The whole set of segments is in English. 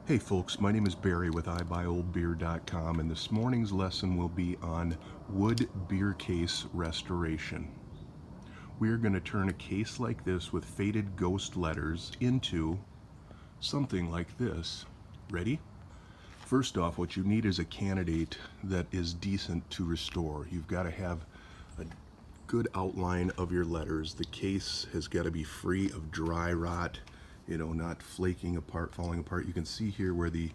Hey folks, my name is Barry with Ibuyoldbeer.com, and this morning's lesson will be on wood beer case restoration. We are going to turn a case like this with faded ghost letters into something like this. Ready? First off, what you need is a candidate that is decent to restore. You've got to have a good outline of your letters. The case has got to be free of dry rot, not flaking apart, falling apart. You can see here where the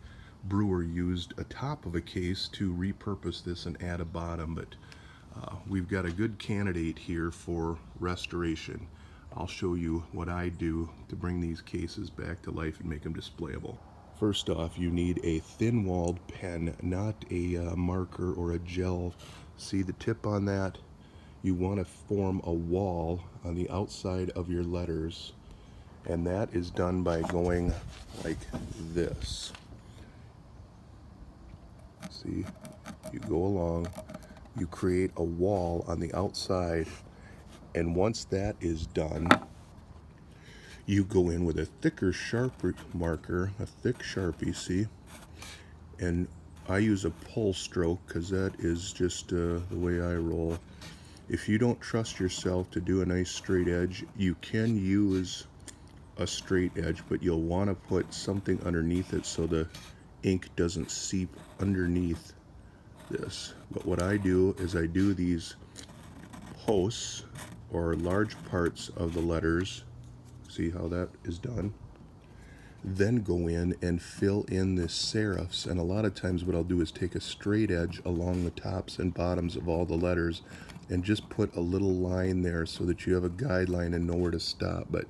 brewer used a top of a case to repurpose this and add a bottom, but we've got a good candidate here for restoration. I'll show you what I do to bring these cases back to life and make them displayable. First off, you need a thin-walled pen, not a marker or a gel. See the tip on that? You want to form a wall on the outside of your letters, and that is done by going like this. See, you go along, you create a wall on the outside, and once that is done, you go in with a thicker, sharper marker, a thick Sharpie, see? And I use a pull stroke because that is just the way I roll. If you don't trust yourself to do a nice straight edge, you can use a straight edge, but you'll want to put something underneath it so the ink doesn't seep underneath this. But what I do is I do these posts or large parts of the letters. See how that is done? Then go in and fill in the serifs, and a lot of times what I'll do is take a straight edge along the tops and bottoms of all the letters and just put a little line there so that you have a guideline and know where to stop. But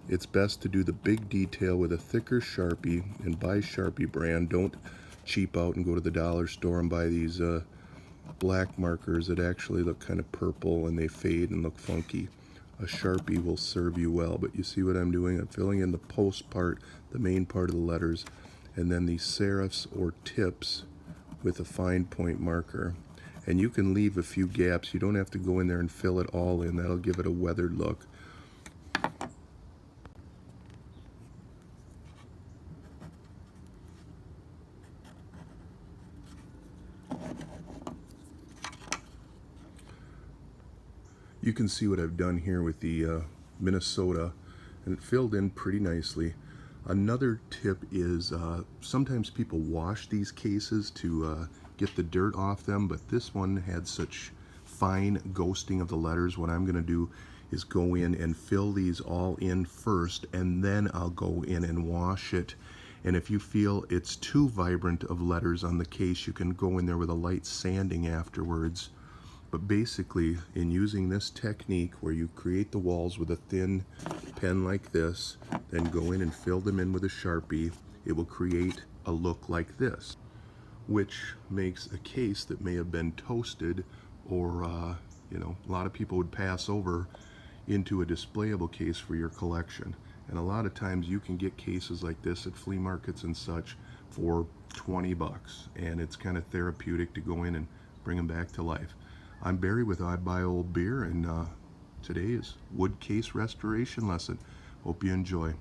it's best to do the big detail with a thicker Sharpie, and buy Sharpie brand. Don't cheap out and go to the dollar store and buy these black markers that actually look kind of purple and they fade and look funky. A Sharpie will serve you well, but you see what I'm doing? I'm filling in the post part, the main part of the letters, and then these serifs or tips with a fine point marker. And you can leave a few gaps. You don't have to go in there and fill it all in. That'll give it a weathered look. You can see what I've done here with the Minnesota, and it filled in pretty nicely. Another tip is sometimes people wash these cases to get the dirt off them, but this one had such fine ghosting of the letters. What I'm going to do is go in and fill these all in first, and then I'll go in and wash it. And if you feel it's too vibrant of letters on the case, you can go in there with a light sanding afterwards. But basically, in using this technique where you create the walls with a thin pen like this, then go in and fill them in with a Sharpie, it will create a look like this, which makes a case that may have been toasted or, a lot of people would pass over into a displayable case for your collection. And a lot of times you can get cases like this at flea markets and such for 20 bucks, and it's kind of therapeutic to go in and bring them back to life. I'm Barry with Ibuyoldbeer, and today is wood case restoration lesson. Hope you enjoy.